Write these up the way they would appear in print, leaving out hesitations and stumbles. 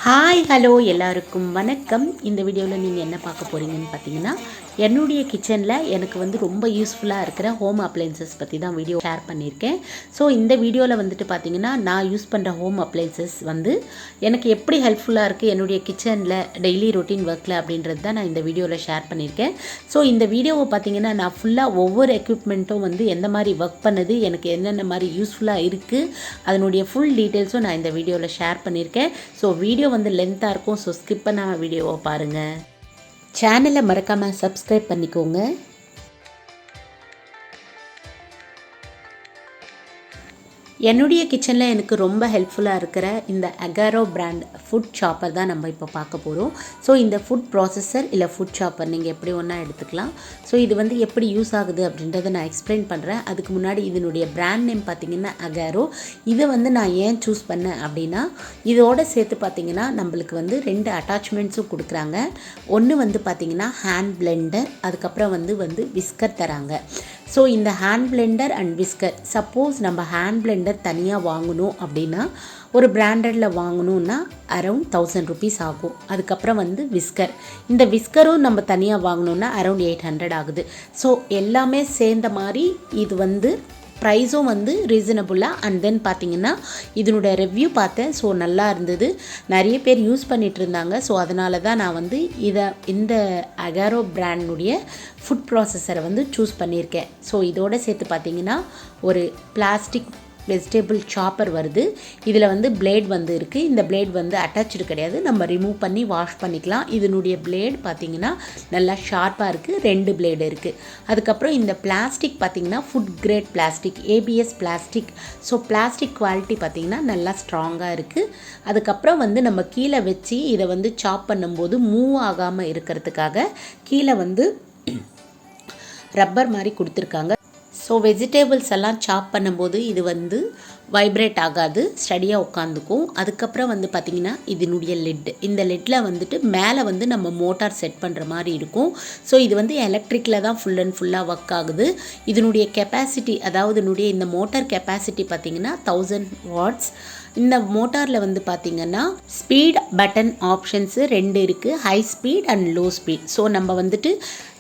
Hi hello எல்லாருக்கும் வணக்கம். இந்த வீடியோவில் நீங்கள் என்ன பார்க்க போகிறீங்கன்னு பார்த்தீங்கன்னா, என்னுடைய கிச்சனில் எனக்கு வந்து ரொம்ப யூஸ்ஃபுல்லாக இருக்கிற ஹோம் அப்ளைன்சஸ் பற்றி தான் வீடியோ ஷேர் பண்ணியிருக்கேன். ஸோ இந்த வீடியோவில் வந்துட்டு பார்த்தீங்கன்னா, நான் யூஸ் பண்ணுற ஹோம் அப்ளைன்சஸ் வந்து எனக்கு எப்படி ஹெல்ப்ஃபுல்லாக இருக்குது என்னுடைய கிச்சனில் டெய்லி ரொட்டீன் ஒர்க்கில் அப்படின்றது தான் நான் இந்த வீடியோவில் ஷேர் பண்ணியிருக்கேன். ஸோ இந்த வீடியோவை பார்த்தீங்கன்னா, நான் ஃபுல்லாக ஒவ்வொரு எக்யூப்மெண்ட்டும் வந்து எந்த மாதிரி ஒர்க் பண்ணுது, எனக்கு என்னென்ன மாதிரி யூஸ்ஃபுல்லாக இருக்குது, அதனுடைய ஃபுல் டீட்டெயில்ஸும் நான் இந்த வீடியோவில் ஷேர் பண்ணியிருக்கேன். ஸோ வீடியோ வந்து லென்த்தாக இருக்கும். ஸோ ஸ்கிப் பண்ணாமல் வீடியோவை பாருங்கள். சேனலை மறக்காமல் சப்ஸ்கிரைப் பண்ணிக்கோங்க. என்னுடைய கிச்சனில் எனக்கு ரொம்ப ஹெல்ப்ஃபுல்லாக இருக்கிற இந்த அகாரோ பிராண்ட் ஃபுட் சாப்பர் தான் நம்ம இப்போ பார்க்க போகிறோம். ஸோ இந்த ஃபுட் ப்ராசஸர் இல்லை ஃபுட் சாப்பர் நீங்கள் எப்படி ஒன்றா எடுத்துக்கலாம். ஸோ இது வந்து எப்படி யூஸ் ஆகுது அப்படின்றத நான் எக்ஸ்பிளைன் பண்ணுறேன். அதுக்கு முன்னாடி இதனுடைய பிராண்ட் நேம் பார்த்திங்கன்னா அகாரோ. இதை வந்து நான் ஏன் சூஸ் பண்ணேன் அப்படின்னா, இதோடு சேர்த்து பார்த்திங்கன்னா நம்மளுக்கு வந்து 2 அட்டாச்மெண்ட்ஸும் கொடுக்குறாங்க. ஒன்று வந்து பார்த்திங்கன்னா ஹேண்ட் பிளெண்டர், அதுக்கப்புறம் வந்து விஸ்கர் தராங்க. ஸோ இந்த hand Blender and whisker, suppose நம்ம ஹேண்ட் பிளெண்டர் தனியாக வாங்கணும் அப்படின்னா ஒரு பிராண்டடில் வாங்கணுன்னா அரௌண்ட் 1000 ருபீஸ் ஆகும். அதுக்கப்புறம் வந்து விஸ்கர், இந்த விஸ்கரும் நம்ம தனியாக வாங்கணுன்னா அரௌண்ட் 800 ஆகுது. ஸோ எல்லாமே சேர்ந்த மாதிரி இது வந்து ப்ரைஸும் வந்து ரீசனபுளாக. அண்ட் தென் பார்த்திங்கன்னா இதனோட ரிவ்யூ பார்த்தேன். ஸோ நல்லா இருந்தது, நிறைய பேர் யூஸ் பண்ணிகிட்டு இருந்தாங்க. ஸோ அதனால தான் நான் வந்து இந்த அகாரோ பிராண்டுடைய ஃபுட் ப்ராசஸரை வந்து சூஸ் பண்ணியிருக்கேன். ஸோ இதோடு சேர்த்து பார்த்திங்கன்னா ஒரு பிளாஸ்டிக் வெஜிடபிள் சாப்பர் வருது. இதில் வந்து பிளேட் வந்து இருக்குது. இந்த பிளேட் வந்து அட்டாச்சு கிடையாது, நம்ம ரிமூவ் பண்ணி வாஷ் பண்ணிக்கலாம். இதனுடைய பிளேட் பார்த்திங்கன்னா நல்லா ஷார்ப்பாக இருக்குது, 2 பிளேடு இருக்குது. அதுக்கப்புறம் இந்த பிளாஸ்டிக் பார்த்திங்கன்னா food great plastic, ABS plastic. So plastic quality பார்த்திங்கன்னா நல்லா ஸ்ட்ராங்காக இருக்குது. அதுக்கப்புறம் வந்து நம்ம கீழே வச்சு இதை வந்து சாப் பண்ணும்போது மூவ் ஆகாமல் இருக்கிறதுக்காக கீழே வந்து ரப்பர் மாதிரி கொடுத்துருக்காங்க. ஸோ வெஜிடேபிள்ஸ் எல்லாம் சாப் பண்ணும்போது இது வந்து வைப்ரேட் ஆகாது, ஸ்டடியாக உட்காந்துக்கும். அதுக்கப்புறம் வந்து பார்த்திங்கன்னா இதனுடைய லெட், இந்த லெட்டில் வந்துட்டு மேலே வந்து நம்ம மோட்டார் செட் பண்ணுற மாதிரி இருக்கும். ஸோ இது வந்து எலக்ட்ரிக்கில் தான் ஃபுல் அண்ட் ஃபுல்லாக ஒர்க் ஆகுது. இதனுடைய கெப்பாசிட்டி, அதாவது இதனுடைய இந்த மோட்டார் கெப்பாசிட்டி பார்த்திங்கன்னா 1000 வாட்ஸ். இந்த மோட்டாரில் வந்து பார்த்திங்கன்னா ஸ்பீட் பட்டன் ஆப்ஷன்ஸு 2 இருக்குது, high speed and low speed. So நம்ம வந்துட்டு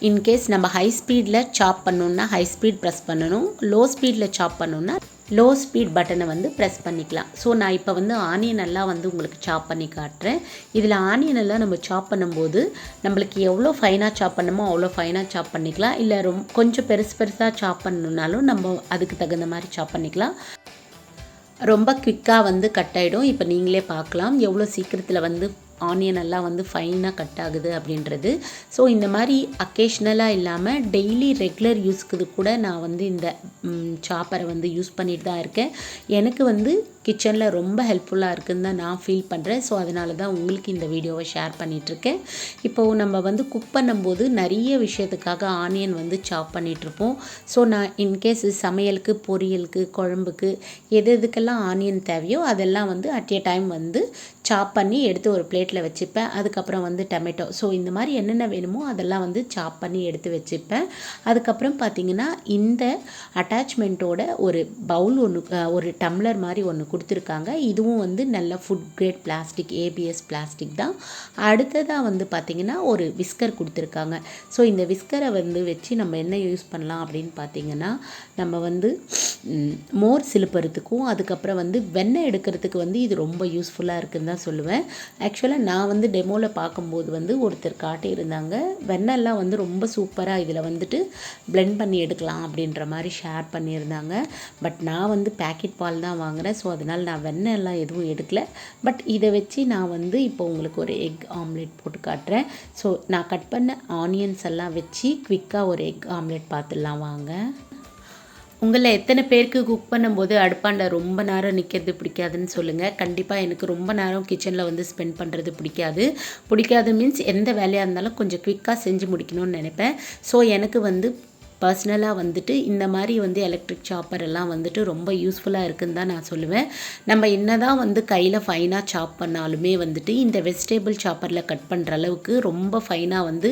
இன்கேஸ் நம்ம ஹை ஸ்பீடில் சாப் பண்ணணுன்னா ஹை ஸ்பீட் ப்ரெஸ் பண்ணணும், லோ ஸ்பீடில் சாப் பண்ணணுன்னா லோ ஸ்பீட் பட்டனை வந்து ப்ரெஸ் பண்ணிக்கலாம். ஸோ நான் இப்போ வந்து ஆனியன் எல்லாம் வந்து உங்களுக்கு சாப் பண்ணி காட்டுறேன். இதில் ஆனியன் எல்லாம் நம்ம சாப் பண்ணும்போது நம்மளுக்கு எவ்வளோ ஃபைனாக சாப் பண்ணணுமோ அவ்வளோ ஃபைனாக சாப் பண்ணிக்கலாம். இல்லை கொஞ்சம் பெருசாக சாப் பண்ணணுன்னாலும் நம்ம அதுக்கு தகுந்த மாதிரி சாப் பண்ணிக்கலாம். ரொம்ப குவிக்காக வந்து கட் ஆகிடும். இப்போ நீங்களே பார்க்கலாம் எவ்வளோ சீக்கிரத்தில் வந்து ஆனியன் எல்லாம் வந்து ஃபைனாக கட் ஆகுது அப்படின்றது. ஸோ இந்த மாதிரி அக்கேஷ்னலாக இல்லாமல் டெய்லி ரெகுலர் யூஸ்க்கு கூட நான் வந்து இந்த சாப்பரை வந்து யூஸ் பண்ணிட்டு தான் இருக்கேன். எனக்கு வந்து கிச்சனில் ரொம்ப ஹெல்ப்ஃபுல்லாக இருக்குதுன்னு தான் நான் ஃபீல் பண்ணுறேன். ஸோ அதனால தான் உங்களுக்கு இந்த வீடியோவை ஷேர் பண்ணிகிட்ருக்கேன். இப்போது நம்ம வந்து குக் பண்ணும்போது நிறைய விஷயத்துக்காக ஆனியன் வந்து சாப் பண்ணிகிட்ருப்போம். ஸோ நான் இன்கேஸ் சமையலுக்கு, பொரியலுக்கு, குழம்புக்கு எதுக்கெல்லாம் ஆனியன் தேவையோ அதெல்லாம் வந்து அட் எ டைம் வந்து சாப் பண்ணி எடுத்து ஒரு பிளேட்டில் வச்சுப்பேன். அதுக்கப்புறம் வந்து டொமேட்டோ, ஸோ இந்த மாதிரி என்னென்ன வேணுமோ அதெல்லாம் வந்து சாப் பண்ணி எடுத்து வச்சுப்பேன். அதுக்கப்புறம் பார்த்திங்கன்னா இந்த அட்டாச்மெண்ட்டோட ஒரு பவுல் ஒன்று, ஒரு டம்ளர் மாதிரி ஒன்று கொடுத்துருக்காங்க. இதுவும் வந்து நல்ல food grade plastic, ABS plastic தான். அடுத்ததாக வந்து பார்த்திங்கன்னா ஒரு விஸ்கர் கொடுத்துருக்காங்க. ஸோ இந்த விஸ்கரை வந்து வச்சு நம்ம என்ன யூஸ் பண்ணலாம் அப்படின்னு பார்த்திங்கன்னா, நம்ம வந்து மோர் சிலுப்புறதுக்கும் அதுக்கப்புறம் வந்து வெண்ணெய் எடுக்கிறதுக்கு வந்து இது ரொம்ப யூஸ்ஃபுல்லாக இருக்குதுன்னு தான் சொல்லுவேன். ஆக்சுவலாக நான் வந்து டெமோவில் பார்க்கும்போது வந்து ஒருத்தர் காட்டியிருந்தாங்க, வெண்ணெய்லாம் வந்து ரொம்ப சூப்பராக இதில் வந்துட்டு பிளெண்ட் பண்ணி எடுக்கலாம் அப்படின்ற மாதிரி ஷேர் பண்ணியிருந்தாங்க. பட் நான் வந்து பேக்கெட் பால் தான் வாங்குகிறேன். ஸோ அதனால் நான் வெண்ணெய் எல்லாம் எதுவும் எடுக்கல. பட் இதை வச்சு நான் வந்து இப்போ உங்களுக்கு ஒரு எக் ஆம்லேட் போட்டு காட்டுறேன். ஸோ நான் கட் பண்ண ஆனியன்ஸ் எல்லாம் வச்சு குவிக்காக ஒரு எக் ஆம்லேட் பார்த்துடலாம் வாங்க. உங்களில் எத்தனை பேருக்கு குக் பண்ணும்போது அடுப்பாண்ட ரொம்ப நேரம் நிற்கிறது பிடிக்காதுன்னு சொல்லுங்கள். கண்டிப்பாக எனக்கு ரொம்ப நேரம் கிச்சனில் வந்து ஸ்பெண்ட் பண்ணுறது பிடிக்காது மீன்ஸ் எந்த வேலையாக இருந்தாலும் கொஞ்சம் குவிக்காக செஞ்சு முடிக்கணும்னு நினைப்பேன். ஸோ எனக்கு வந்து பர்சனலாக வந்துட்டு இந்த மாதிரி வந்து எலக்ட்ரிக் சாப்பர் எல்லாம் வந்துட்டு ரொம்ப யூஸ்ஃபுல்லாக இருக்குதுன்னு தான் நான் சொல்லுவேன். நம்ம என்ன தான் வந்து கையில் ஃபைனாக சாப் பண்ணாலுமே வந்துட்டு இந்த வெஜிடபிள் சாப்பரில் கட் பண்ணுற அளவுக்கு ரொம்ப ஃபைனாக வந்து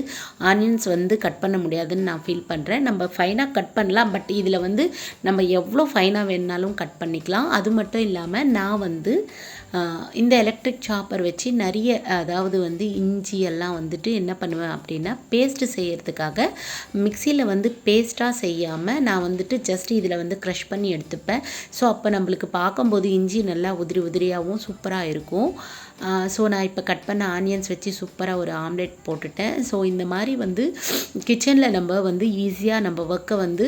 ஆனியன்ஸ் வந்து கட் பண்ண முடியாதுன்னு நான் ஃபீல் பண்ணுறேன். நம்ம ஃபைனாக கட் பண்ணலாம், பட் இதில் வந்து நம்ம எவ்வளோ ஃபைனாக வேணுனாலும் கட் பண்ணிக்கலாம். அது மட்டும் இல்லாமல் நான் வந்து இந்த எலக்ட்ரிக் சாப்பர் வச்சு நிறைய அதாவது வந்து இஞ்சி எல்லாம் வந்துட்டு என்ன பண்ணுவேன் அப்படின்னா பேஸ்ட்டு செய்கிறதுக்காக மிக்சியில் வந்து பேஸ்ட்டாக செய்யாமல் நான் வந்துட்டு ஜஸ்ட் இதில் வந்து க்ரஷ் பண்ணி எடுத்துப்பேன். ஸோ அப்போ நம்மளுக்கு பார்க்கும்போது இஞ்சி நல்லா உதிரி உதிரியாகவும் சூப்பராக இருக்கும். ஸோ நான் இப்போ கட் பண்ண ஆனியன்ஸ் வச்சு சூப்பராக ஒரு ஆம்லெட் போட்டுட்டேன். ஸோ இந்த மாதிரி வந்து கிச்சனில் நம்ம வந்து ஈஸியாக நம்ம ஒர்க்கை வந்து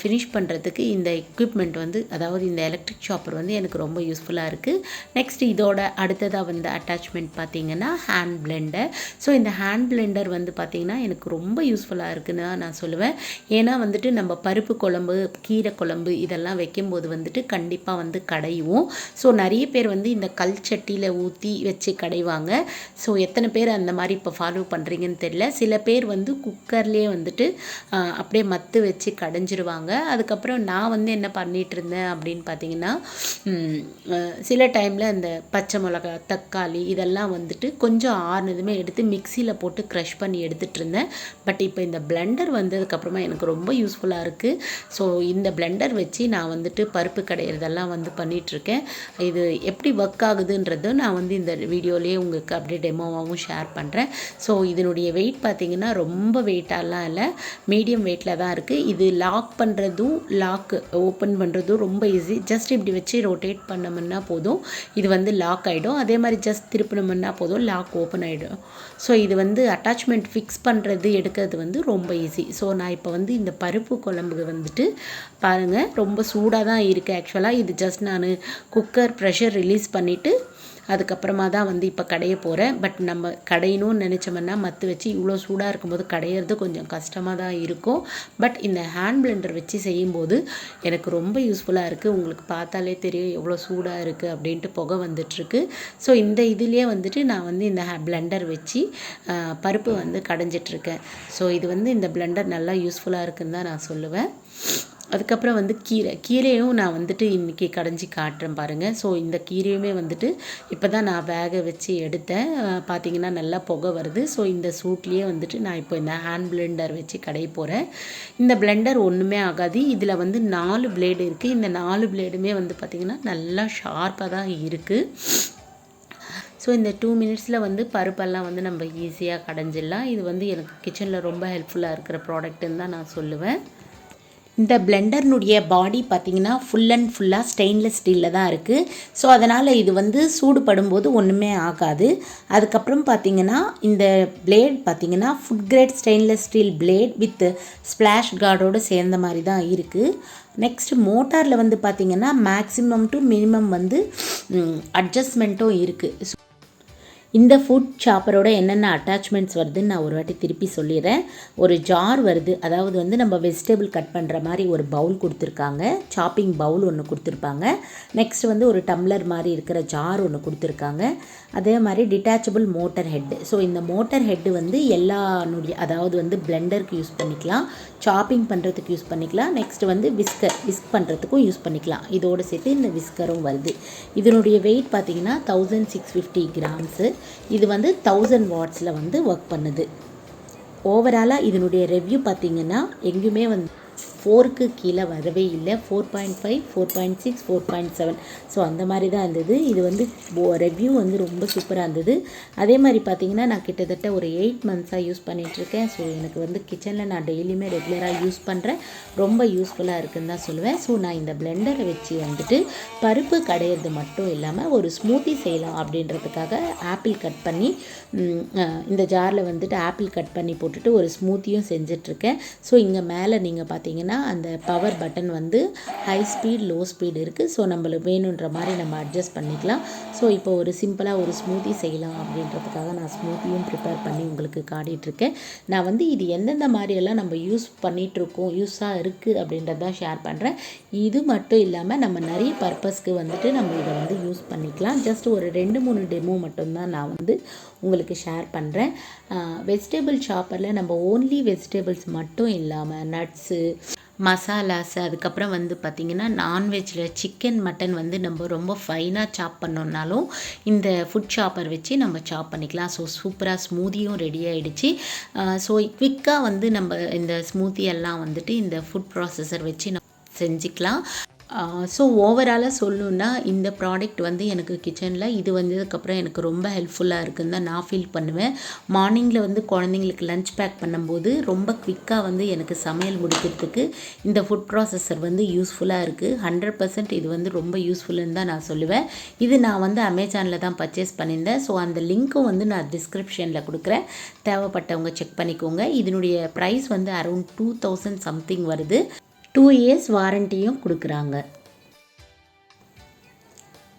ஃபினிஷ் பண்ணுறதுக்கு இந்த எக்யூப்மெண்ட் வந்து அதாவது இந்த எலக்ட்ரிக் சாப்பர் வந்து எனக்கு ரொம்ப யூஸ்ஃபுல்லாக இருக்குது. நெக்ஸ்ட் இதோட அடுத்ததாக வந்து அட்டாச்மெண்ட் பார்த்திங்கன்னா ஹேண்ட் பிளெண்டர். ஸோ இந்த ஹேண்ட் பிளெண்டர் வந்து பார்த்திங்கன்னா எனக்கு ரொம்ப யூஸ்ஃபுல்லாக இருக்குன்னு நான் சொல்லுவேன். ஏன்னா வந்துட்டு நம்ம பருப்பு குழம்பு, கீரை குழம்பு இதெல்லாம் வைக்கும்போது வந்துட்டு கண்டிப்பாக வந்து கடையுவோம். ஸோ நிறைய பேர் வந்து இந்த கல் சட்டியில் ஊற்றி வச்சு கடைவாங்க. ஸோ எத்தனை பேர் அந்த மாதிரி இப்போ ஃபாலோ பண்ணுறீங்கன்னு தெரியல. சில பேர் வந்து குக்கர்லேயே வந்துட்டு அப்படியே மத்து வச்சு கடைஞ்சிருவாங்க. அதுக்கப்புறம் நான் வந்து என்ன பண்ணிகிட்டு இருந்தேன் அப்படின்னு பார்த்தீங்கன்னா சில டைமில் இந்த பச்சை மிளகா, தக்காளி இதெல்லாம் வந்துட்டு கொஞ்சம் ஆறுனதுமே எடுத்து மிக்சியில் போட்டு க்ரஷ் பண்ணி எடுத்துகிட்டு இருந்தேன். பட் இப்போ இந்த பிளெண்டர் வந்ததுக்கப்புறமா எனக்கு ரொம்ப யூஸ்ஃபுல்லாக இருக்குது. ஸோ இந்த பிளெண்டர் வச்சு நான் வந்துட்டு பருப்பு கடையிறதெல்லாம் வந்து பண்ணிகிட்ருக்கேன். இது எப்படி ஒர்க் ஆகுதுன்றது நான் வந்து இந்த வீடியோலேயே உங்களுக்கு அப்படியே டெமோவாகவும் ஷேர் பண்ணுறேன். ஸோ இதனுடைய வெயிட் பார்த்திங்கன்னா ரொம்ப வெயிட்டாலாம் இல்லை, மீடியம் வெயிட்டில் தான் இருக்குது. இது லாக் பண்ணுறதும் லாக் ஓப்பன் பண்ணுறதும் ரொம்ப ஈஸி. ஜஸ்ட் இப்படி வச்சு ரொட்டேட் பண்ணோம்னா போதும், இது வந்து லாக் ஆகிடும். அதே மாதிரி ஜஸ்ட் திருப்பினோம்னா போதும், லாக் ஓப்பன் ஆகிடும். ஸோ இது வந்து அட்டாச்மெண்ட் ஃபிக்ஸ் பண்ணுறது எடுக்கிறது வந்து ரொம்ப ஈஸி. ஸோ நான் இப்போ வந்து இந்த பருப்பு குழம்புக்கு வந்துட்டு பாருங்கள் ரொம்ப சூடாக தான் இருக்குது. ஆக்சுவலாக இது ஜஸ்ட் நான் குக்கர் ப்ரெஷர் ரிலீஸ் பண்ணிவிட்டு அதுக்கப்புறமா தான் வந்து இப்போ கடைய போகிறேன். பட் நம்ம கடையணும்னு நினச்சோம்னா மற்ற வச்சு இவ்வளோ சூடாக இருக்கும்போது கடையிறது கொஞ்சம் கஷ்டமாக தான் இருக்கும். பட் இந்த ஹேண்ட் பிளெண்டர் வச்சு செய்யும்போது எனக்கு ரொம்ப யூஸ்ஃபுல்லாக இருக்குது. உங்களுக்கு பார்த்தாலே தெரியும் எவ்வளோ சூடாக இருக்குது அப்படின்ட்டு புகை வந்துட்டுருக்கு. ஸோ இந்த இதுலேயே வந்துட்டு நான் வந்து இந்த பிளெண்டர் வச்சு பருப்பு வந்து கடைஞ்சிட்ருக்கேன். ஸோ இது வந்து இந்த பிளெண்டர் நல்லா யூஸ்ஃபுல்லாக இருக்குதுன்னு தான் நான் சொல்லுவேன். அதுக்கப்புறம் வந்து கீரையும் நான் வந்துட்டு இன்றைக்கி கடைஞ்சி காட்டுறேன் பாருங்கள். ஸோ இந்த கீரையுமே வந்துட்டு இப்போ தான் நான் வேக வச்சு எடுத்தேன். பார்த்திங்கன்னா நல்லா புகை வருது. ஸோ இந்த சூட்லேயே வந்துட்டு நான் இப்போ இந்த ஹேண்ட் பிளெண்டர் வச்சு கடைய போகிறேன். இந்த பிளெண்டர் ஒன்றுமே ஆகாது. இதில் வந்து 4 பிளேடு இருக்குது. இந்த 4 பிளேடுமே வந்து பார்த்திங்கன்னா நல்லா ஷார்ப்பாக தான் இருக்குது. ஸோ இந்த 2 மினிட்ஸில் வந்து பருப்பெல்லாம் வந்து நம்ம ஈஸியாக கடைஞ்சிடலாம். இது வந்து எனக்கு கிச்சனில் ரொம்ப ஹெல்ப்ஃபுல்லாக இருக்கிற ப்ராடக்ட்டுன்னு தான் நான் சொல்லுவேன். இந்த பிளெண்டர்னுடைய பாடி பார்த்திங்கன்னா ஃபுல் அண்ட் ஃபுல்லாக ஸ்டெயின்லெஸ் ஸ்டீலில் தான் இருக்குது. ஸோ அதனால் இது வந்து சூடுபடும்போது ஒன்றுமே ஆகாது. அதுக்கப்புறம் பார்த்திங்கன்னா இந்த பிளேட் பார்த்திங்கன்னா food grade stainless steel plate with splash கார்டோடு சேர்ந்த மாதிரி தான் இருக்குது. நெக்ஸ்ட் மோட்டாரில் வந்து பார்த்திங்கன்னா மேக்ஸிமம் டு மினிமம் வந்து அட்ஜஸ்ட்மெண்ட்டும் இருக்குது. இந்த ஃபுட் சாப்பரோட என்னென்ன அட்டாச்மெண்ட்ஸ் வருதுன்னு நான் ஒரு வாட்டி திருப்பி சொல்லிடுறேன். ஒரு ஜார் வருது, அதாவது வந்து நம்ம வெஜிடபிள் கட் பண்ணுற மாதிரி ஒரு பவுல் கொடுத்துருக்காங்க, சாப்பிங் பவுல் ஒன்று கொடுத்துருப்பாங்க. நெக்ஸ்ட் வந்து ஒரு டம்ளர் மாதிரி இருக்கிற ஜார் ஒன்று கொடுத்துருக்காங்க. அதே மாதிரி டிட்டாச்சபிள் மோட்டர் ஹெட்டு. ஸோ இந்த மோட்டர் ஹெட்டு வந்து எல்லானுடைய அதாவது வந்து பிளெண்டருக்கு யூஸ் பண்ணிக்கலாம், சாப்பிங் பண்ணுறதுக்கு யூஸ் பண்ணிக்கலாம், நெக்ஸ்ட் வந்து விஸ்க் பண்ணுறதுக்கும் யூஸ் பண்ணிக்கலாம். இதோடு சேர்த்து இந்த விஸ்கரும் வருது. இதனுடைய வெயிட் பார்த்திங்கன்னா 1650 கிராம்ஸு. இது வந்து 1000 வாட்ஸில் வந்து ஒர்க் பண்ணுது. ஓவராலாக இதனுடைய ரிவ்யூ பார்த்திங்கன்னா எங்கேயுமே வந்து 4க்கு கீழே வரவே இல்லை. 4.5, 4.6, 4.7 ஸோ அந்த மாதிரி தான் இருந்தது. இது வந்து ரிவ்யூ வந்து ரொம்ப சூப்பராக இருந்தது. அதே மாதிரி பார்த்திங்கன்னா நான் கிட்டத்தட்ட ஒரு 8 மந்த்ஸாக யூஸ் பண்ணிகிட்ருக்கேன். ஸோ எனக்கு வந்து கிச்சனில் நான் டெய்லியுமே ரெகுலராக யூஸ் பண்ணுறேன். ரொம்ப யூஸ்ஃபுல்லாக இருக்குதுன்னு தான் சொல்லுவேன். ஸோ நான் இந்த பிளெண்டரை வச்சு வந்துட்டு பருப்பு கடையிறது மட்டும் இல்லாமல் ஒரு ஸ்மூத்தி செய்யலாம் அப்படின்றதுக்காக ஆப்பிள் கட் பண்ணி இந்த ஜாரில் வந்துட்டு ஆப்பிள் கட் பண்ணி போட்டுட்டு ஒரு ஸ்மூத்தியும் செஞ்சிட்ருக்கேன். ஸோ இங்கே மேலே நீங்கள் பார்த்தீங்கன்னா அந்த பவர் பட்டன் வந்து ஹை ஸ்பீட் லோ ஸ்பீட் இருக்குது. ஸோ நம்மளுக்கு வேணுன்ற மாதிரி நம்ம அட்ஜஸ்ட் பண்ணிக்கலாம். ஸோ இப்போ ஒரு சிம்பிளாக ஒரு ஸ்மூத்தி செய்யலாம் அப்படின்றதுக்காக நான் ஸ்மூத்தியும் ப்ரிப்பேர் பண்ணி உங்களுக்கு காட்டிகிட்ருக்கேன். நான் வந்து இது எந்தெந்த மாதிரியெல்லாம் நம்ம யூஸ் பண்ணிகிட்ருக்கோம், யூஸாக இருக்குது அப்படின்றதான் ஷேர் பண்ணுறேன். இது மட்டும் இல்லாமல் நம்ம நிறைய பர்பஸ்க்கு வந்துட்டு நம்ம இதை வந்து யூஸ் பண்ணிக்கலாம். ஜஸ்ட் ஒரு 2-3 டெமோ மட்டும்தான் நான் வந்து உங்களுக்கு ஷேர் பண்ணுறேன். வெஜிடபிள் சாப்பரில் நம்ம ஓன்லி வெஜிடபிள்ஸ் மட்டும் இல்லாமல் நட்ஸு, மசாலாஸ், அதுக்கப்புறம் வந்து பார்த்திங்கன்னா நான்வெஜ்ஜில் சிக்கன், மட்டன் வந்து நம்ம ரொம்ப ஃபைனாக சாப் பண்ணோன்னாலும் இந்த ஃபுட் சாப்பர் வச்சு நம்ம சாப் பண்ணிக்கலாம். ஸோ சூப்பராக ஸ்மூத்தியும் ரெடி ஆகிடுச்சு. ஸோ குவிக்காக வந்து நம்ம இந்த ஸ்மூத்தி எல்லாம் வந்துட்டு இந்த ஃபுட் ப்ராசஸர் வச்சு நம்ம செஞ்சுக்கலாம். ஸோ ஓவராலாக சொல்லணுன்னா இந்த ப்ராடக்ட் வந்து எனக்கு கிச்சனில் இது வந்ததுக்கப்புறம் எனக்கு ரொம்ப ஹெல்ப்ஃபுல்லாக இருக்குன்னு தான் நான் ஃபீல் பண்ணுவேன். மார்னிங்கில் வந்து குழந்தைங்களுக்கு லஞ்ச் பேக் பண்ணும்போது ரொம்ப குவிக்காக வந்து எனக்கு சமையல் முடிக்கிறதுக்கு இந்த ஃபுட் ப்ராசஸர் வந்து யூஸ்ஃபுல்லாக இருக்குது. 100% இது வந்து ரொம்ப யூஸ்ஃபுல்லுன்னு தான் நான் சொல்லுவேன். இது நான் வந்து அமேசானில் தான் பர்ச்சேஸ் பண்ணியிருந்தேன். ஸோ அந்த லிங்க்கும் வந்து நான் டிஸ்கிரிப்ஷனில் கொடுக்குறேன், தேவைப்பட்டவங்க செக் பண்ணிக்கோங்க. இதனுடைய ப்ரைஸ் வந்து அரௌண்ட் 2000 சம்திங் வருது. 2 இயர்ஸ் வாரண்டியும் கொடுக்குறாங்க.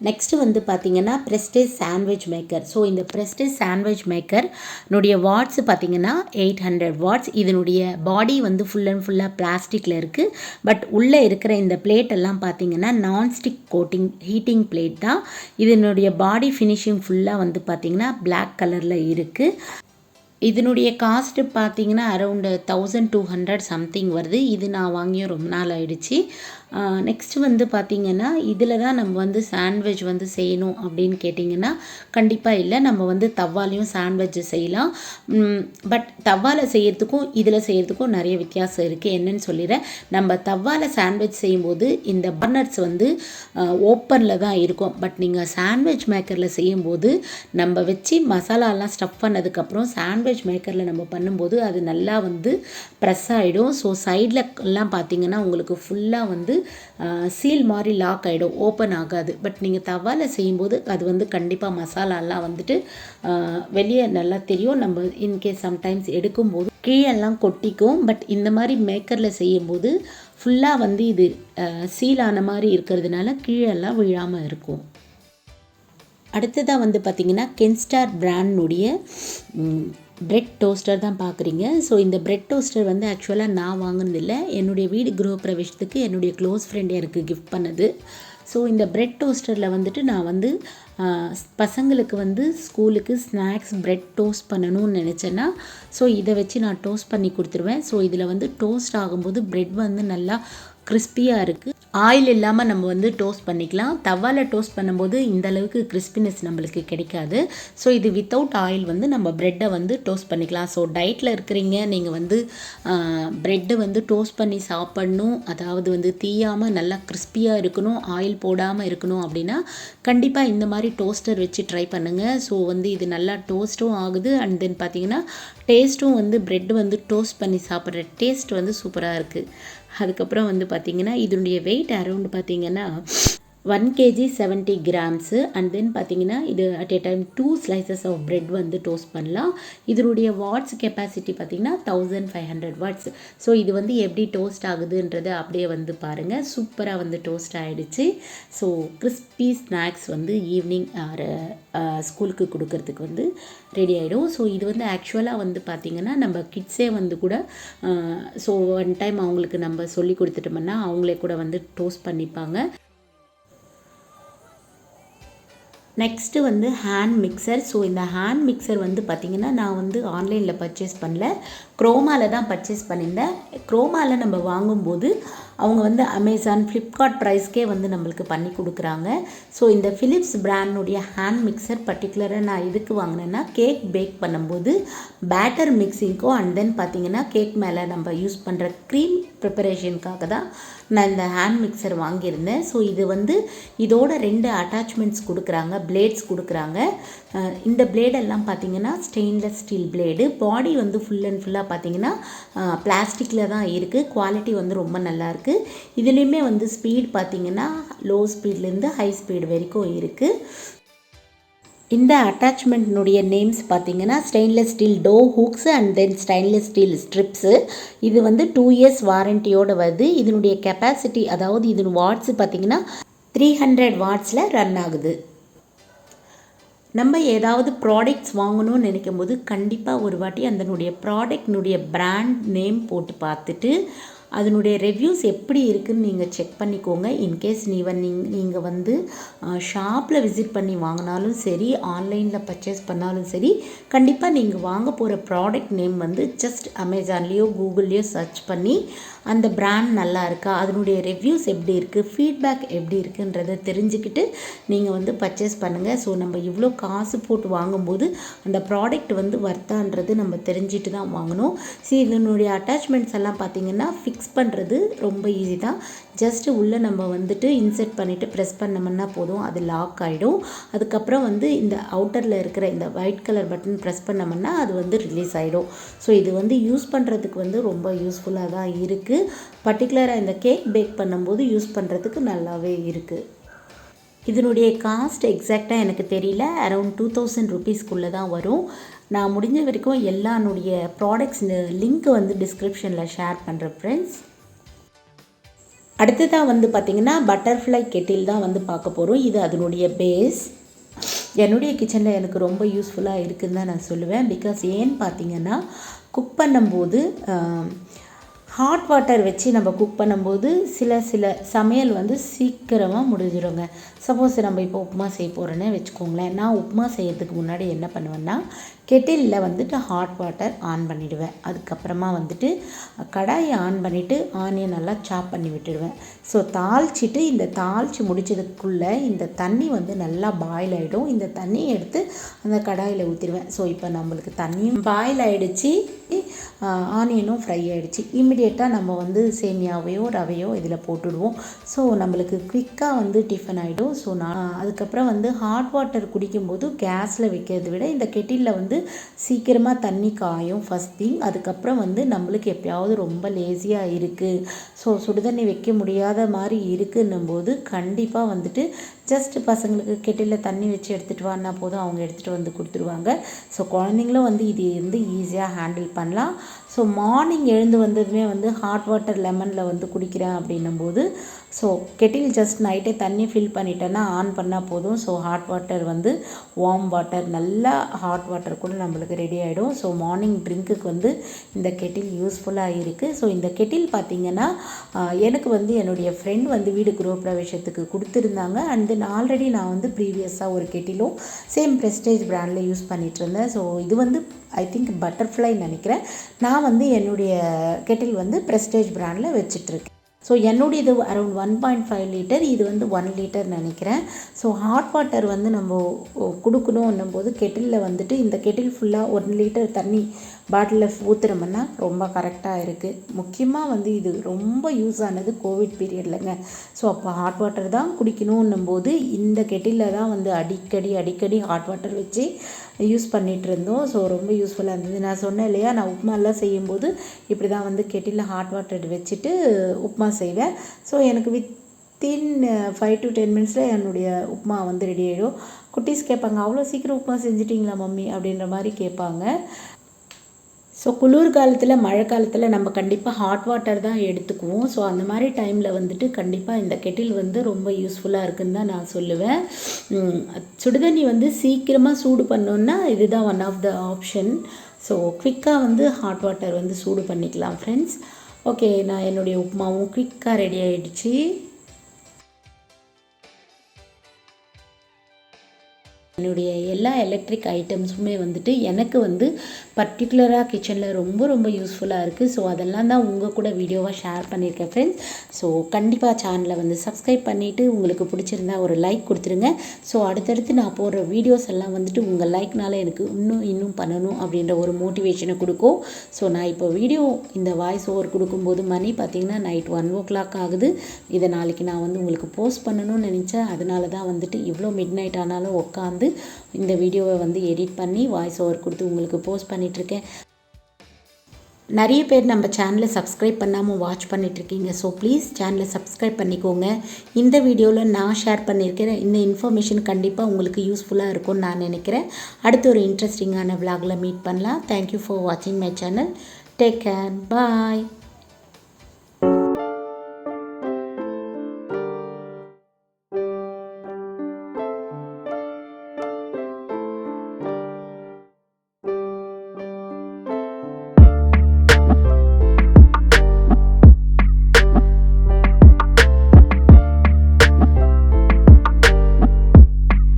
நெக்ஸ்ட்டு வந்து பார்த்திங்கன்னா ப்ரெஸ்டேஜ் சாண்ட்விச் மேக்கர். ஸோ இந்த ப்ரெஸ்டேஜ் சாண்ட்விச் மேக்கர்னுடைய வாட்ஸ் பார்த்திங்கன்னா 800 வாட்ஸ். இதனுடைய பாடி வந்து ஃபுல் அண்ட் ஃபுல்லாக பிளாஸ்டிக்கில் இருக்குது. பட் உள்ளே இருக்கிற இந்த பிளேட்டெல்லாம் பார்த்திங்கன்னா நான்ஸ்டிக் கோட்டிங் ஹீட்டிங் பிளேட் தான். இதனுடைய பாடி ஃபினிஷிங் ஃபுல்லாக வந்து பார்த்திங்கன்னா பிளாக் கலரில் இருக்குது. இதனுடைய காஸ்ட்டு பார்த்திங்கன்னா அரௌண்டு 1200 சம்திங் வருது. இது நான் வாங்கியும் ரொம்ப நாள் ஆகிடுச்சு. நெக்ஸ்ட்டு வந்து பார்த்திங்கன்னா இதில் தான் நம்ம வந்து சாண்ட்விச் வந்து செய்யணும் அப்படின்னு கேட்டிங்கன்னா கண்டிப்பாக இல்லை. நம்ம வந்து தவாலையும் சாண்ட்விச் செய்யலாம். பட் தவாவில் செய்கிறதுக்கும் இதில் செய்கிறதுக்கும் நிறைய வித்தியாசம் இருக்குது. என்னன்னு சொல்லிடுறேன். நம்ம தவாவில் சாண்ட்விச் செய்யும்போது இந்த பர்னர்ஸ் வந்து ஓப்பனில் தான் இருக்கும். பட் நீங்கள் சாண்ட்விச் மேக்கரில் செய்யும்போது நம்ம வச்சு மசாலாலாம் ஸ்டஃப் பண்ணதுக்கப்புறம் சாண்ட்விச் மேக்கரில் நம்ம பண்ணும்போது அது நல்லா வந்து ப்ரெஸ் ஆகிடும். ஸோ சைடில் எல்லாம் பார்த்திங்கன்னா உங்களுக்கு ஃபுல்லாக வந்து சீல் மாதிரி லாக் ஆகிடும், ஓப்பன் ஆகாது. பட் நீங்கள் தவாவில் செய்யும்போது அது வந்து கண்டிப்பாக மசாலாலாம் வந்துட்டு வெளியே நல்லா தெரியும். நம்ம இன்கேஸ் சம்டைம்ஸ் எடுக்கும்போது கீழெல்லாம் கொட்டிக்கும். பட் இந்த மாதிரி மேக்கரில் செய்யும்போது ஃபுல்லாக வந்து இது சீல் ஆன மாதிரி இருக்கிறதுனால கீழெல்லாம் விழாமல் இருக்கும். அடுத்ததாக வந்து பார்த்திங்கன்னா கென்ஸ்டார் பிராண்டுடைய பிரெட் டோஸ்டர் தான் பார்க்குறீங்க. ஸோ இந்த பிரெட் டோஸ்டர் வந்து ஆக்சுவலாக நான் வாங்கினதில்லை. என்னுடைய வீடு கிரகப்பிரவேசத்துக்கு என்னுடைய க்ளோஸ் ஃப்ரெண்ட் எனக்கு கிஃப்ட் பண்ணது. ஸோ இந்த பிரெட் டோஸ்டரில் வந்துட்டு நான் வந்து பசங்களுக்கு வந்து ஸ்கூலுக்கு ஸ்நாக்ஸ் பிரெட் டோஸ்ட் பண்ணணும்னு நினச்சேன்னா ஸோ இதை வச்சு நான் டோஸ்ட் பண்ணி கொடுத்துருவேன். ஸோ இதில் வந்து டோஸ்ட் ஆகும்போது பிரெட் வந்து நல்லா கிறிஸ்பியாக இருக்குது. ஆயில் இல்லாமல் நம்ம வந்து டோஸ்ட் பண்ணிக்கலாம். தவாவில் டோஸ்ட் பண்ணும்போது இந்த அளவுக்கு கிறிஸ்பினஸ் நம்மளுக்கு கிடைக்காது. ஸோ இது வித்தவுட் ஆயில் வந்து நம்ம ப்ரெட்டை வந்து டோஸ்ட் பண்ணிக்கலாம். ஸோ டயட்டில் இருக்கிறீங்க, நீங்கள் வந்து ப்ரெட்டை வந்து டோஸ்ட் பண்ணி சாப்பிட்ணும், அதாவது வந்து தீயாமல் நல்லா கிறிஸ்பியாக இருக்கணும், ஆயில் போடாமல் இருக்கணும் அப்படின்னா கண்டிப்பாக இந்த மாதிரி டோஸ்டர் வச்சு ட்ரை பண்ணுங்கள். ஸோ வந்து இது நல்லா டோஸ்ட்டும் ஆகுது. அண்ட் தென் பார்த்திங்கன்னா டேஸ்ட்டும் வந்து ப்ரெட் வந்து டோஸ்ட் பண்ணி சாப்பிட்ற டேஸ்ட் வந்து சூப்பராக இருக்குது. அதுக்கப்புறம் வந்து பார்த்திங்கன்னா இதனுடைய வெயிட் அரௌண்ட் பார்த்திங்கன்னா 1 kg 70 grams. அண்ட் தென் பார்த்திங்கன்னா இது at a time 2 slices of bread வந்து டோஸ்ட் பண்ணலாம். இதனுடைய வாட்ஸ் கெப்பாசிட்டி பார்த்திங்கன்னா 1500 வாட்ஸ். ஸோ இது வந்து எப்படி டோஸ்ட் ஆகுதுன்றதை அப்படியே வந்து பாருங்கள். சூப்பராக வந்து டோஸ்ட் ஆகிடுச்சு. ஸோ கிறிஸ்பி ஸ்நாக்ஸ் வந்து ஈவினிங் ஸ்கூலுக்கு கொடுக்கறதுக்கு வந்து ரெடி ஆகிடும். ஸோ இது வந்து ஆக்சுவலாக வந்து பார்த்திங்கன்னா நம்ம கிட்ஸே வந்து கூட ஸோ ஒன் டைம் அவங்களுக்கு நம்ம சொல்லி கொடுத்துட்டோம்னா அவங்களே கூட வந்து டோஸ்ட் பண்ணிப்பாங்க. நெக்ஸ்ட்டு வந்து ஹேண்ட் மிக்சர். ஸோ இந்த ஹேண்ட் மிக்சர் வந்து பார்த்திங்கன்னா நான் வந்து ஆன்லைனில் பர்ச்சேஸ் பண்ணல, க்ரோமாவில் தான் பர்ச்சேஸ் பண்ணியிருந்தேன். க்ரோமாவில் நம்ம வாங்கும்போது அவங்க வந்து அமேசான், ஃப்ளிப்கார்ட் ப்ரைஸ்க்கே வந்து நம்மளுக்கு பண்ணி கொடுக்குறாங்க. ஸோ இந்த ஃபிலிப்ஸ் பிராண்டுடைய ஹேண்ட் மிக்சர் பர்டிகுலராக நான் எதுக்கு வாங்கினேன்னா கேக் பேக் பண்ணும்போது பேட்டர் மிக்சிங்க்கோ அண்ட் தென் பார்த்திங்கன்னா கேக் மேலே நம்ம யூஸ் பண்ணுற க்ரீம் ப்ரிப்பரேஷனுக்காக தான் நான் இந்த ஹேண்ட் மிக்சர் வாங்கியிருந்தேன். ஸோ இது வந்து இதோட 2 அட்டாச்மெண்ட்ஸ் கொடுக்குறாங்க, பிளேட்ஸ் கொடுக்குறாங்க. இந்த பிளேடெல்லாம் பார்த்திங்கன்னா ஸ்டெயின்லெஸ் ஸ்டீல் பிளேடு. பாடி வந்து ஃபுல் அண்ட் ஃபுல்லாக பார்த்திங்கன்னா பிளாஸ்டிக்கில் தான் இருக்குது. குவாலிட்டி வந்து ரொம்ப நல்லாயிருக்கு. இதுலேயுமே வந்து ஸ்பீட் பார்த்திங்கன்னா லோ ஸ்பீட்லேருந்து ஹை ஸ்பீட் வரைக்கும் இருக்குது. இந்த அட்டாச்மெண்ட்னுடைய நேம்ஸ் பார்த்திங்கன்னா stainless steel to hooks and then stainless steel strips. இது வந்து 2 இயர்ஸ் வாரண்டியோடு வருது. இதனுடைய கெப்பாசிட்டி அதாவது இது வாட்ஸு பார்த்திங்கன்னா 300 வாட்ஸில் ரன் ஆகுது. நம்ம ஏதாவது ப்ராடக்ட்ஸ் வாங்கணும்னு நினைக்கும் போது கண்டிப்பாக ஒரு வாட்டி அதனுடைய ப்ராடக்ட்னுடைய பிராண்ட் நேம் போட்டு பார்த்துட்டு அதனுடைய ரிவ்யூஸ் எப்படி இருக்குதுன்னு நீங்கள் செக் பண்ணிக்கோங்க. இன்கேஸ் நீங்கள் வந்து ஷாப்பில் விசிட் பண்ணி வாங்கினாலும் சரி, ஆன்லைனில் பர்ச்சேஸ் பண்ணாலும் சரி, கண்டிப்பாக நீங்கள் வாங்க போகிற ப்ராடக்ட் நேம் வந்து ஜஸ்ட் அமேசான்லேயோ கூகுள்லேயோ சர்ச் பண்ணி அந்த பிராண்ட் நல்லா இருக்கா, அதனுடைய ரிவ்யூஸ் எப்படி இருக்குது, ஃபீட்பேக் எப்படி இருக்குன்றதை தெரிஞ்சுக்கிட்டு நீங்கள் வந்து பர்ச்சேஸ் பண்ணுங்கள். ஸோ நம்ம இவ்வளோ காசு போட்டு வாங்கும்போது அந்த ப்ராடக்ட் வந்து வர்த்தான்றது நம்ம தெரிஞ்சுட்டு தான் வாங்கணும். இதனுடைய அட்டாச்மெண்ட்ஸ் எல்லாம் பார்த்திங்கன்னா ஃபிக்ஸ் பண்ணுறது ரொம்ப ஈஸி தான். ஜஸ்ட்டு உள்ளே நம்ம வந்துட்டு இன்செர்ட் பண்ணிவிட்டு ப்ரெஸ் பண்ணோம்னா போதும், அது லாக் ஆகிடும். அதுக்கப்புறம் வந்து இந்த அவுட்டரில் இருக்கிற இந்த ஒயிட் கலர் பட்டன் ப்ரெஸ் பண்ணோம்னா அது வந்து ரிலீஸ் ஆகிடும். ஸோ இது வந்து யூஸ் பண்ணுறதுக்கு வந்து ரொம்ப யூஸ்ஃபுல்லாக தான் இருக்குது. பர்டிகுலராக இந்த கேக் பேக் பண்ணும்போது யூஸ் பண்ணுறதுக்கு நல்லாவே இருக்குது. இதனுடைய காஸ்ட் எக்ஸாக்டாக எனக்கு தெரியல, அரௌண்ட் 2000 ருபீஸ்க்குள்ளே தான் வரும். நான் முடிஞ்ச வரைக்கும் எல்லானுடைய ப்ராடக்ட்ஸ் லிங்க் வந்து டிஸ்கிரிப்ஷனில் ஷேர் பண்ணுறேன் ஃப்ரெண்ட்ஸ். அடுத்ததாக வந்து பார்த்திங்கன்னா பட்டர்ஃப்ளை கெட்டில் தான் வந்து பார்க்க போகிறோம். இது அதனுடைய பேஸ். என்னுடைய கிச்சனில் எனக்கு ரொம்ப யூஸ்ஃபுல்லாக இருக்குதுன்னு தான் நான் சொல்லுவேன். பிகாஸ் ஏன்னு பார்த்திங்கன்னா குக் பண்ணும்போது ஹாட் வாட்டர் வச்சு நம்ம குக் பண்ணும்போது சில சமையல் வந்து சீக்கிரமாக முடிஞ்சிடுங்க. சப்போஸ் நம்ம இப்போ உப்புமா செய்ய போகிறேன்னு வச்சுக்கோங்களேன். நான் உப்புமா செய்யறதுக்கு முன்னாடி என்ன பண்ணுவேன்னா கெட்டிலில் வந்துட்டு ஹாட் வாட்டர் ஆன் பண்ணிவிடுவேன். அதுக்கப்புறமா வந்துட்டு கடாயை ஆன் பண்ணிவிட்டு ஆனியன் நல்லா சாப் பண்ணி விட்டுடுவேன். ஸோ தாளிச்சிட்டு இந்த தாளித்து முடிச்சதுக்குள்ளே இந்த தண்ணி வந்து நல்லா பாயில் ஆகிடும். இந்த தண்ணியை எடுத்து அந்த கடாயில் ஊற்றிடுவேன். ஸோ இப்போ நம்மளுக்கு தண்ணியும் பாயில் ஆகிடுச்சு, ஆனியனும் ஃப்ரை ஆகிடுச்சு. இமிடியேட்டாக நம்ம வந்து சேமியாவையோ ரவையோ இதில் போட்டுடுவோம். ஸோ நம்மளுக்கு குவிக்காக வந்து டிஃபன் ஆகிடும். ஸோ நான் அதுக்கப்புறம் வந்து ஹாட் வாட்டர் குடிக்கும்போது கேஸில் வைக்கிறத விட இந்த கெட்டிலில் வந்து சீக்கிரமாக தண்ணி காயும் ஃபஸ்ட் திங். அதுக்கப்புறம் வந்து நம்மளுக்கு எப்போயாவது ரொம்ப லேசியாக இருக்குது, ஸோ சுடுதண்ணி வைக்க முடியாத மாதிரி இருக்குன்னும் போது கண்டிப்பாக வந்துட்டு ஜஸ்ட்டு பசங்களுக்கு கெட்டிலில் தண்ணி வச்சு எடுத்துகிட்டு வான்னா போதும், அவங்க எடுத்துகிட்டு வந்து கொடுத்துருவாங்க. ஸோ குழந்தைங்களும் வந்து இது வந்து ஈஸியாக ஹேண்டில் பண்ணலாம். ஸோ மார்னிங் எழுந்து வந்ததுமே வந்து ஹாட் வாட்டர் லெமனில் வந்து குடிக்கிறேன் அப்படின்னும்போது ஸோ கெட்டில் ஜஸ்ட் நைட்டே தண்ணி ஃபில் பண்ணிட்டேன்னா ஆன் பண்ணால் போதும். ஸோ ஹாட் வாட்டர் வந்து வார்ம் வாட்டர் நல்லா ஹாட் வாட்டர் கூட நம்மளுக்கு ரெடி ஆகிடும். ஸோ மார்னிங் ட்ரிங்க்குக்கு வந்து இந்த கெட்டில் யூஸ்ஃபுல்லாக இருக்குது. ஸோ இந்த கெட்டில் பார்த்திங்கன்னா எனக்கு வந்து என்னுடைய ஃப்ரெண்ட் வந்து வீடு கிரகப்பிரவேசத்துக்கு கொடுத்துருந்தாங்க. அண்ட் தென் ஆல்ரெடி நான் வந்து ப்ரீவியஸாக ஒரு கெட்டிலும் சேம் ப்ரெஸ்டேஜ் பிராண்டில் யூஸ் பண்ணிகிட்டு இருந்தேன். ஸோ இது வந்து ஐ திங்க் பட்டர்ஃப்ளைன்னு நினைக்கிறேன். நான் வந்து என்னுடைய கெட்டில் வந்து ப்ரெஸ்டேஜ் பிராண்டில் வச்சிட்ருக்கேன். ஸோ என்னுடைய இது அரௌண்ட் 1.5 லிட்டர், இது வந்து 1 லிட்டர் நினைக்கிறேன். ஸோ ஹாட் வாட்டர் வந்து நம்ம கொடுக்கணுன்னும் போது கெட்டிலில் வந்துட்டு இந்த கெட்டில் ஃபுல்லாக 1 லிட்டர் தண்ணி பாட்டிலில் ஊற்றுறோம்னா ரொம்ப கரெக்டாக இருக்குது. முக்கியமாக வந்து இது ரொம்ப யூஸ் ஆனது கோவிட் பீரியட்லங்க. ஸோ அப்போ ஹாட் வாட்டர் தான் குடிக்கணுன்னும் போது இந்த கெட்டிலில் தான் வந்து அடிக்கடி ஹாட் வாட்டர் வச்சு யூஸ் பண்ணிகிட்டு இருந்தோம். ஸோ ரொம்ப யூஸ்ஃபுல்லாக இருந்தது. நான் சொன்னேன் இல்லையா, நான் உப்புமாலாம் செய்யும்போது இப்படி தான் வந்து கெட்டிலில் ஹாட் வாட்டர் வச்சுட்டு உப்புமா செய்வேன். ஸோ எனக்கு வித்தின் 5 to 10 மினிட்ஸில் என்னுடைய உப்புமா வந்து ரெடி ஆகிடும். குட்டீஸ் கேட்பாங்க, அவ்வளோ சீக்கிரம் உப்புமா செஞ்சிட்டிங்களா மம்மி அப்படின்ற மாதிரி கேட்பாங்க. ஸோ குளிர் காலத்தில் மழை காலத்தில் நம்ம கண்டிப்பாக ஹாட் வாட்டர் தான் எடுத்துக்குவோம். ஸோ அந்த மாதிரி டைமில் வந்துட்டு கண்டிப்பாக இந்த கெட்டில் வந்து ரொம்ப யூஸ்ஃபுல்லாக இருக்குதுன்னு தான் நான் சொல்லுவேன். சுடுதண்ணி வந்து சீக்கிரமாக சூடு பண்ணோன்னா இதுதான் one of the option. So குவிக்காக வந்து ஹாட் வாட்டர் வந்து சூடு பண்ணிக்கலாம் ஃப்ரெண்ட்ஸ். ஓகே, நான் என்னுடைய உப்புமாவும் குவிக்காக ரெடி ஆகிடுச்சு. என்னுடைய எல்லா எலக்ட்ரிக் ஐட்டம்ஸுமே வந்துட்டு எனக்கு வந்து பர்டிகுலராக கிச்சனில் ரொம்ப யூஸ்ஃபுல்லாக இருக்குது. ஸோ அதெல்லாம் தான் உங்கள் கூட வீடியோவாக ஷேர் பண்ணியிருக்கேன் ஃப்ரெண்ட்ஸ். ஸோ கண்டிப்பாக சேனலை வந்து சப்ஸ்கிரைப் பண்ணிவிட்டு உங்களுக்கு பிடிச்சிருந்தா ஒரு லைக் கொடுத்துருங்க. ஸோ அடுத்தடுத்து நான் போடுற வீடியோஸ் எல்லாம் வந்துட்டு உங்கள் லைக்னால எனக்கு இன்னும் பண்ணணும் அப்படின்ற ஒரு மோட்டிவேஷனை கொடுக்கும். ஸோ நான் இப்போ வீடியோ இந்த வாய்ஸ் ஓவர் கொடுக்கும்போது மணி பார்த்திங்கன்னா நைட் 1 o'clock ஆகுது. இதை நாளைக்கு நான் வந்து உங்களுக்கு போஸ்ட் பண்ணணும்னு நினச்சேன். அதனால தான் வந்துட்டு இவ்வளோ மிட் நைட் ஆனாலும் உட்காந்து இந்த வீடியோவை வந்து எடிட் பண்ணி வாய்ஸ் ஓவர் கொடுத்து உங்களுக்கு போஸ்ட் பண்ணிகிட்ருக்கேன். நிறைய பேர் நம்ம சேனலை சப்ஸ்கிரைப் பண்ணாமல் வாட்ச் பண்ணிகிட்ருக்கீங்க. ஸோ ப்ளீஸ் சேனலை சப்ஸ்கிரைப் பண்ணிக்கோங்க. இந்த வீடியோவில் நான் ஷேர் பண்ணியிருக்கிற இந்த இன்ஃபர்மேஷன் கண்டிப்பாக உங்களுக்கு யூஸ்ஃபுல்லாக இருக்கும்னு நான் நினைக்கிறேன். அடுத்து ஒரு இன்ட்ரெஸ்டிங்கான விலாகில் மீட் பண்ணலாம். தேங்க்யூ ஃபார் வாட்சிங் my channel. Take care. Bye.